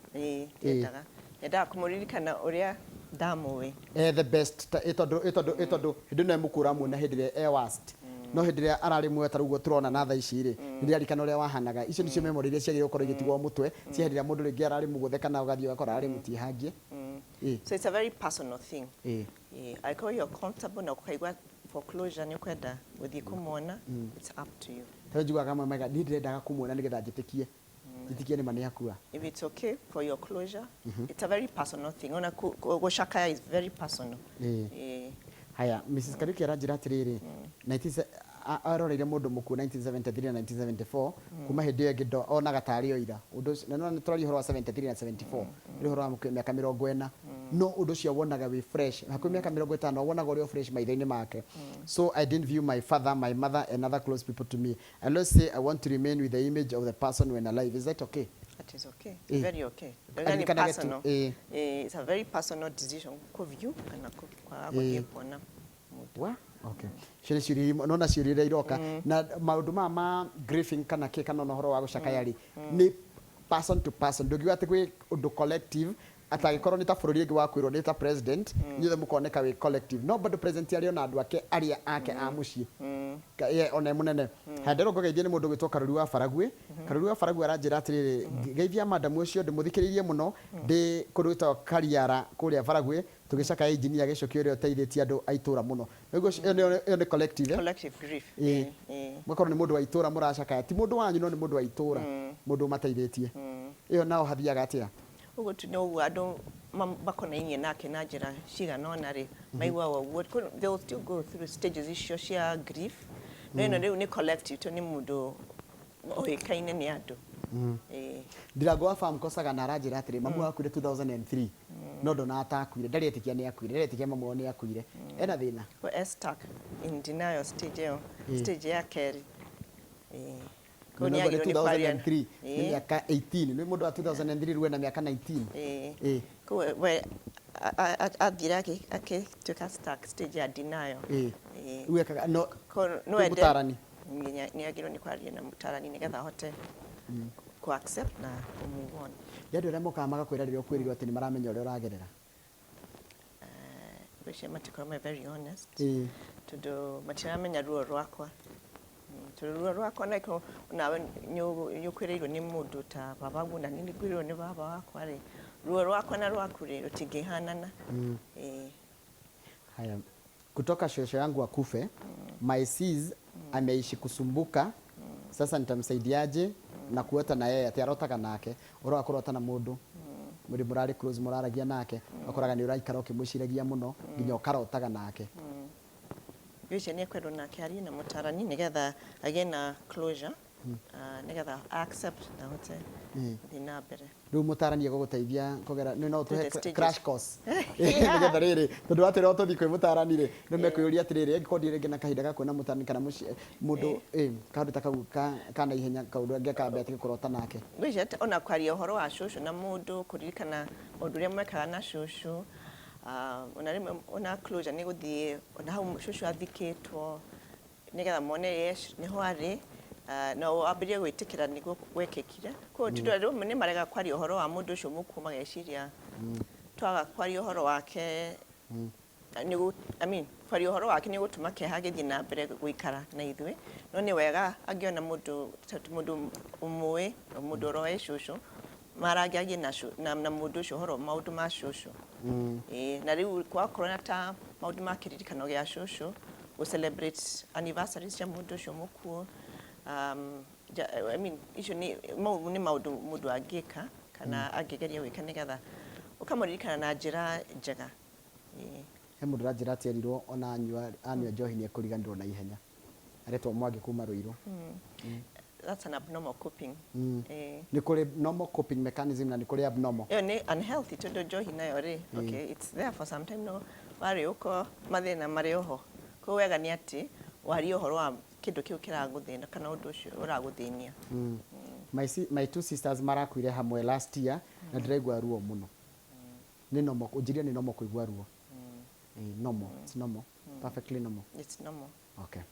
ndiendaga kumuririkana uria ndamuwi the best itondo hindi no mukura mu na hindi worst no hindi ria arari mweta rugo turona na tha ici ri ndi arikana uria wahanaga icio nicio memory iria ciagire gukorwo igitigwo mutwe cia hindi ria mundu ringi arari muguthe kana ugathii ugakora ari mutihangie so it's a very personal thing I call you comfortable na kukaigwa foreclosure ni kwenda guthii kumwona it's up to you tajuga kama mega ndirendaga kumwona nigetha njitikie ni mani yakua if it's okay for your closure it's a very personal thing ona gũcakaya is very personal haya Mrs. Kariuki aranjira atiriri aroreire mundu muku 1973 na 1974 kuma hindi yo ngindo ona gatari oira undu na no ni turari horo wa 73 na 74 ri horo wa miaka 40 no undu cio wonaga we fresh hakumi miaka 50 wonaga uri fresh maitho-ini make so I didn't view my father my mother and other close people to me I always say I want to remain with the image of the person when alive is that okay that is okay very okay very personal it's a very personal decision kwa view na kwa kuona wa okay shiri shiri no na shiri ira iroka na maundu ma grieving kana ke kana no horo wa gucakaya ri ni person to person ndugiwa ati kwi undu collective atagikorwo ni ta bururi ngi wakwirwo ni ta president nyithe mukoneka wi collective no bado president ari ona andu ake aria ake a mucii ye ona munene handero ngogeithie ni mundu gwitwo Karuri wa Faragwe aranjira atiriri geithia madam ucio ndimuthikiririe muno ndi kuruta kariara kuria Faragwe tugicakaya engineer gicokio rio teithitie andu aitura muno niguo yo ni collective grief mukorwo ni mundu wa itura muracakaya ti mundu wanyu no ni mundu wa itura mundu mateithitie iyo nao hathiaga atia ugo tuno andu makonainie nake na njira cigana ona ri maigua woguo they will still go through stages icio cia grief no ino riu ni collective to ni mundu oikaine ni andu Ndirango wa farm kosaga na aranjira atiri mamu akuire 2003 no ndona atakuire ndari etikia ni akuire ndari etikia mamu ni akuire ena thina we stuck in denial stage ĩyo stage ya kerĩ Kwa ni 2003 ni miaka 18 ni mundu wa 2003 ruwe na miaka 19 kwa we athira akituika stuck stage ya denial wekaga no mutarani ni agirwo ni kwaria na mutarani nigetha hote ku accept na move on yandu ria moka magakwira riria ukwirirwo ati ni maramenya uria uragerera wish matikoma very honest tudo matiramenya ruo rwakwa ruo rwakwa naiko nawe nyukwirirwo ni mundu ta babagu na nini kwirwo ni baba wakwa ri ruo rwakwa na rwaku ri rutingihanana haya kutoka shosho yangu akufe my sis ameishi kusumbuka sasa nitamsaidiaje na kuota na yeye ati arotaga nake oro akorota na mundu muri murari close muraragia nake akoraga ni uraikara ukimwiciragia muno nginya ukarotaga nake Vision ni kwenda na kiari na mutarani nigetha again na closure nigetha accept na hote thina mbere riu mutarani guguteithia kugera ni no tuhe crash course nigetha riri tondu atira tuthi kwi mutarani ri ni mekwiyuria atiriri ngikodi ringi na kahinda ga kwona mutarani kana mundu kaundu ta kau kana ihenya kaundu angeka ati kurota nake Vision ona kwaria uhoro wa shushu na mundu kuririkana undu ria mwekaga na shushu ona closure ni guthie ona hau shushu athikitwo nigetha mone yes ni hwari no abirie gwitikira niguo gwekekire ko tudo ro ni marega kwari uhoro wa mundu ucio muku mageciria twaga kwari uhoro wake nigu kwari uhoro wake ni gutuma ke hagithi na mbere guikara na ithwe no ni wega angiona mundu umwe mundu ro shushu maragiagie na mundu ucio horo maundu ma shushu na riu kwa corona ta maundu ma kiririkano gia shushu we celebrate anniversaries cia mundu ucio mukuo icio ni maundu mundu angika kana angigeria wika nigetha ukamuririkana na njira njega he mundu ranjira atiarirwo ona anyua njohi ni ekuriganirwo na ihenya aretwo mwangi kuma ruiru that's an abnormal coping ni kuri normal coping mechanism na ni kuri abnormal ni unhealthy to johi nayo ri okay it's there for some time no wari uko mathina mari oho ko wega ni ati wari ohoro wa kindu kiu kiraguthina kana undu ucio uraguthinia my two sisters marakwire hamwe last year na ndiraigua ruo muno ni normal ujiria ni normal kuigua ruo normal it's normal perfectly normal it's normal okay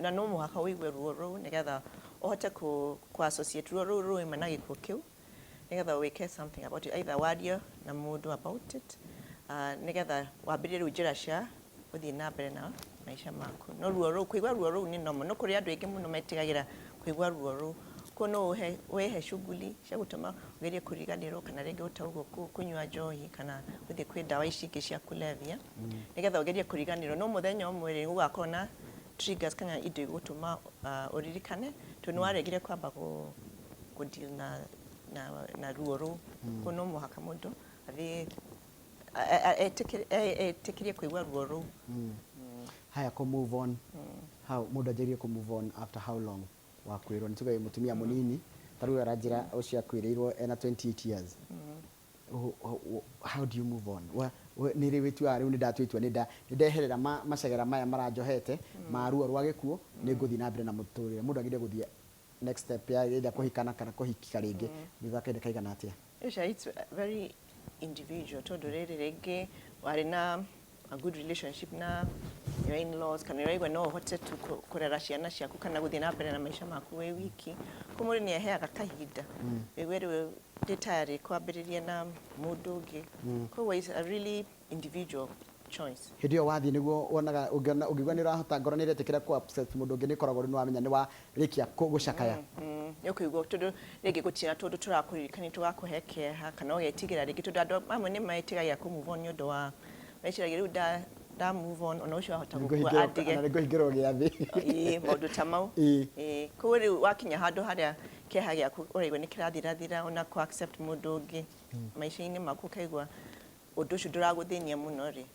na no muhaka wigwe ruo ru nigetha uhote ku associate ruo ru imana gikuo kiu nigetha wike something about it either wadia na mundu about it nigetha wambire njira cia uthii na mbere na maisha maku no ruo ru kuigwa ruo ru ni normal no kuri andu ingi muno metigagira kuigwa ruo ru ko no wehe shughuli cia gutuma ugerie kuriganirwo kana ringi utaugo kunywa njohi kana uthii kwi dawa ici ingi cia kulevya nigetha ugerie kuriganirwo no muthenya umwe ri ugakorwo na triggers kana indo igutuma uririkane to no aregire kwamba ku deal na ruo ru kuno muhaka mundu athi etekirie kuigwa ruo ru haya ko move on how mundu ajerie ku move on after how long wakwirwo nituge mutumia munini taru arajira ucia kwirirwo ena 28 years how do you move on ni riwitu ari ni ndatwitwa ni ndeherera macagera maya maranjohete maruo rwa gikuo ni nguthi na mbere na muturire mundu agire guthie next step ya ida kuhikana kana kuhikika ringi thutha kende kaigana atia it's very individual to riri ringi wari na a good relationship na your in-laws kana iraigwa no hote tu kurera ciana ciaku kana guthie na mbere na maisha maku we wiki kumuri ni eheaga kahinda wigwere tayari kwambiriria na mundu ungi ko is a really individual choice hidio wathi niguo wonaga ungigwa ni rahota ngoro ni retekera ku upset mundu ungi ni koragwo ni wamenya ni wa rikia gucakaya yokuigwa tundu rigi gutina tundu turakuririkani tugakuhekeha kana ugetigira rigi tundu andu amwe ni maitigagia ku move on ni undu wa meciragia riu da move on ona ucio ahota gukua adige na guhingirwo giathi maundu ta mau ko riu wakinya handu haria keha giaku uraigwa ni kirathirathira ona ku accept mundu ungi maisha-ini maku kaigwa undu ucio nduraguthinia muno ri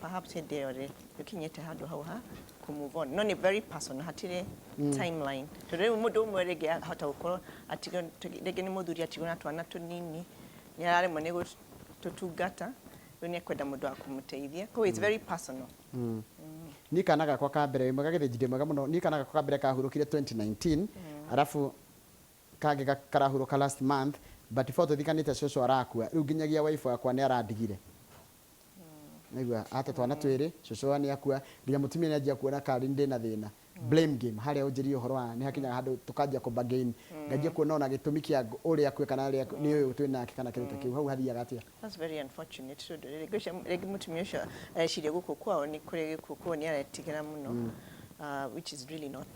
perhaps hinde ri ukinyete handu hau ha ku move on no ni very personal hatire timeline to riu mundu umwe rigi ahota gukorwo atiga rigi ni muthuri atigona twana tunini ni arare mo ni tutungata ni kwenda mundu akumuteithia ko it's very personal ni kana gakwa ka mbere magagithĩnjire mwega mũno ni kana gakwa ka mbere kahurũkire 2019 arafu kage karahurũka last month but before tuthikanĩte cũcũ arakua rĩu nginyagia wife wakwa nĩ arandigire naigua ate twana twĩrĩ cũcũ nĩ akua nginya mũtumia nĩ anjia kuona kari ndĩ na thĩna blame game harĩa ũnjĩrie ũhoro wa nĩ hakinyaga handũ tũkanjia kũmba game nganjia kuona ona gĩtũmi kĩa ũrĩa akue kana nĩ ũyũ twĩna kĩkana kĩrĩte kĩu hau hathiaga atĩa. That's very unfortunate rĩngĩ mũtumia ũcio areciria gũkũ kwao nĩ kũrĩ gĩkuũ kwao nĩ aretigĩra mũno which is really not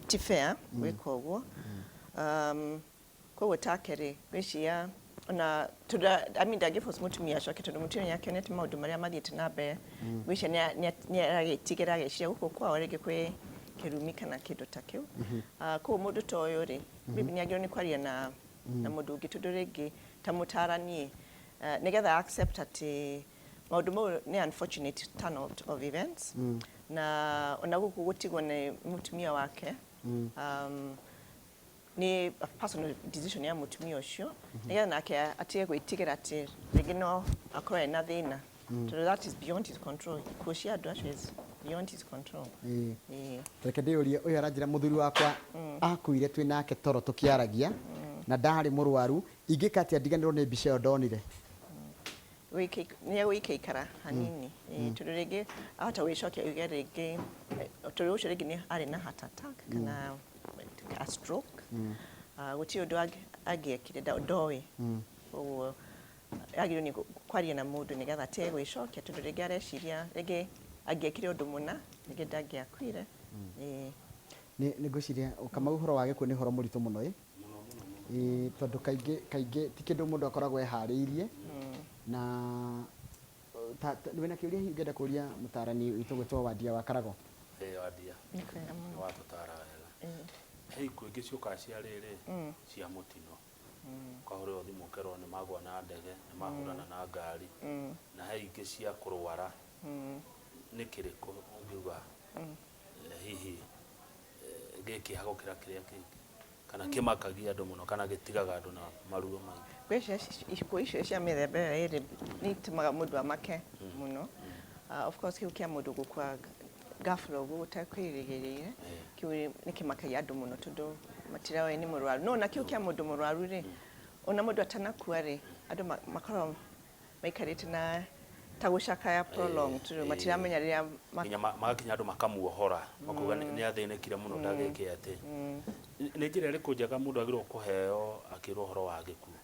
ti fair gwĩka ũguo koguo take-rĩ gwĩciria ona ndangĩforce mũtumia acoke tondũ mũtumia nĩakĩonete maũndũ marĩa mathiĩte na mbere gwĩciria nĩaragĩtigĩra ageciria gũkũ kwao rĩngĩ kwĩ kĩrumi kana kĩndũ ta kĩu koguo mũndũ ta ũyũ-rĩ maybe nĩagĩrĩirwo nĩ kwaria na mũndũ ũngĩ tondũ rĩngĩ ta mũtarani nĩgetha accept atĩ maũndũ mau nĩ unfortunate turn out of events na ona gũkũ gũtigwo nĩ mũtumia wake ni a personal decision ya mũtumia ũcio nĩgetha nake atige gwĩtigĩra atĩ rĩngĩ no akorwo ena thĩna tondũ that is beyond his control kuocia andũ acio is beyond his control. Reke ndĩũrie ũyũ aranjĩra mũthuri wakwa akuire twĩ nake toro tũkĩaragia na ndarĩ mũrwaru ingĩka atĩa ndiganĩrwo nĩ mbica ĩyo ndonire nĩegũikaikara hanini tondũ rĩngĩ ahota gwĩcokia uge rĩngĩ tondũ ũcio rĩngĩ nĩ arĩ na heart attack kana a stroke gũtirĩ ũndũ angĩekire ndoĩ ũguo agĩrĩirwo nĩ kwaria na mũndũ nĩgetha atige gwĩcokia tondũ rĩngĩ areciria rĩngĩ angĩekire ũndũ mũna rĩngĩ ndangĩakuire. Nĩ ngwĩciria Kamau ũhoro wa gĩkuũ nĩ ũhoro mũritũ mũno tondũ kaingĩ ti kĩndũ mũndũ akoragwo eharĩirie na wĩna kĩũria hihi ũngĩenda kũria mũtarani witũ gwĩtwo Wadia wa Karago. Wadia nĩ watũtara wega he ikuũ ingĩ ciũkaga cia rĩrĩ cia mũtino ũkahũrĩrwo thimũ ũkerwo nĩ magũa na ndege nĩ mahũrana na ngari na he ingĩ cia kũrwara nĩ kĩrĩkũ ũngiuga hihi gĩkĩha gũkĩra kĩrĩa kĩngĩ kana kĩmakagia andũ mũno kana gĩtigaga andũ na maruo maingĩ. Gwĩciria ikuũ icio cia mĩthemba ĩrĩ nĩ itumaga mũndũ amake mũno of course kĩu kĩa mũndũ gũkua ghafla ũguo ũtakwĩrĩgĩrĩire kĩu nĩ kĩmakagia andũ mũno tondũ matirawe nĩ mũrwaru no na kĩu kĩa mũndũ mũrwaru-rĩ ona mũndũ atanakua-rĩ andũ makoragwo maikarĩte na ta gũcakaya prolonged tondũ matiramenya rĩrĩa magakinya andũ makamuohora makuga nĩ athĩnĩkire mũno ndagĩke atĩ nĩ njĩra ĩrĩkũ njega mũndũ agĩrĩirwo kũheo akĩrwo ũhoro wa gĩkuũ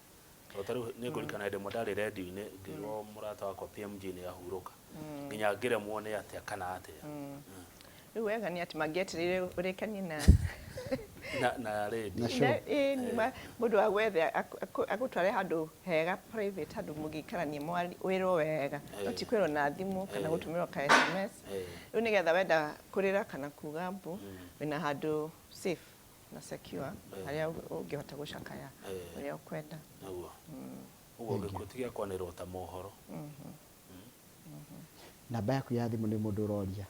tondũ tarĩu nĩ ngũririkana hĩndĩ ĩmwe ndarĩ redio-inĩ ngĩrwo mũrata wakwa PMG nĩ ahurũka nginya ngĩremwo nĩ atĩa kana atĩa rĩu wega nĩ atĩ mangĩetereire ũrĩkanie na redio mũndũ agwethe agũtware handũ hega private handũ mũngĩikarania wĩrwo wega no ti kwĩrwo na thimũ kana gũtũmĩrwo ka SMS rĩu nĩgetha wenda kũrĩra kana kuga mbu wĩna handũ safe na secure harĩa ũngĩhota gũcakaya ũrĩa ũkwenda. Ũguo gĩkuũ ti gĩakwanĩrwo ta mohoro. Namba yaku ya thimũ nĩ mũndũ ũroria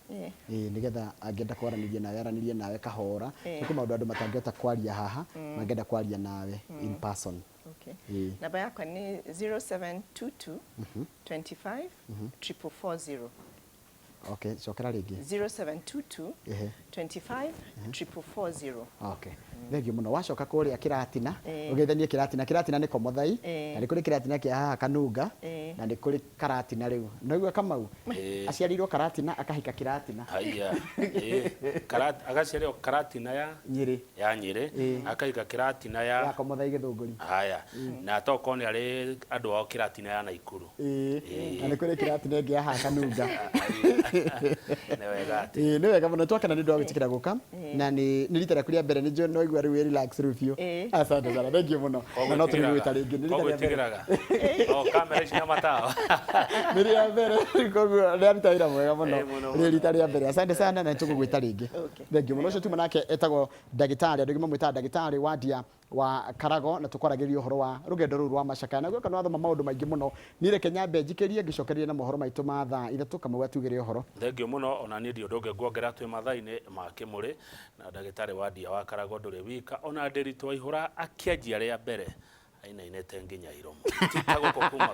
nĩgetha angĩenda kwaranĩria nawe aranĩrie nawe kahora nĩ kũ maũndũ andũ matangĩhota kwaria haha mangĩenda kwaria nawe in person. Namba yakwa nĩ 0722 25 440. Okay, cokera rĩngĩ 0722 25 440. Okay. Thengio mũno wacoka kũrĩa kĩratina ũgeithanie kĩratina nĩ komothai na nĩ kũrĩ kĩratina kĩa haha kanunga na nĩ kũrĩ karatina rĩu naigua Kamau aciarirwo karatina akahika kĩratina haiya agaciarirwo karatina ya Nyĩrĩ akahika kĩratina ya komothai Gĩthũngũri haya na toko nĩ arĩ andũ ao kĩratina ya Naikuru na nĩ kũrĩ kĩratina ĩngĩ ya haha kanunga nĩ wega mũno twakena nĩ ũndũ wa gwĩtĩkĩra gũka na nĩ rita rĩaku rĩa mbere nĩ no igua rĩu relax rĩu biũ asante sana thengio mũno na no tũrĩgwĩta rĩngĩ nĩ rita rĩa mbere kamera ici na matawa nĩ rĩa mbere koguo rĩaruta wĩra mwega mũno rĩ rita rĩa mbere asante sana na tũgũgwĩta rĩngĩ thengio mũno ũcio tuma nake etagwo ndagĩtarĩ andũ aingĩ mamwĩtaga ndagĩtarĩ Wadia wa Karago na tũkwaragĩria ũhoro wa rũgendo rũu rwa macakaya na gwĩka nĩwathoma maũndũ maingĩ mũno niĩ reke nyambe njikĩrie ngĩcokereria na mohoro maitũ ma thaa ithatũ Kamau atugĩre ũhoro. Thengio mũno ona niĩ ndio ndũngĩ nguongerera twĩ mathaa-inĩ ma kĩmũrĩ na ndagĩtarĩ Wadia wa Karago ndũrĩ wika ona Ndĩritũ Waihũra akĩanjia rĩa mbere ainainĩte nginya iromo titagũkũ kuma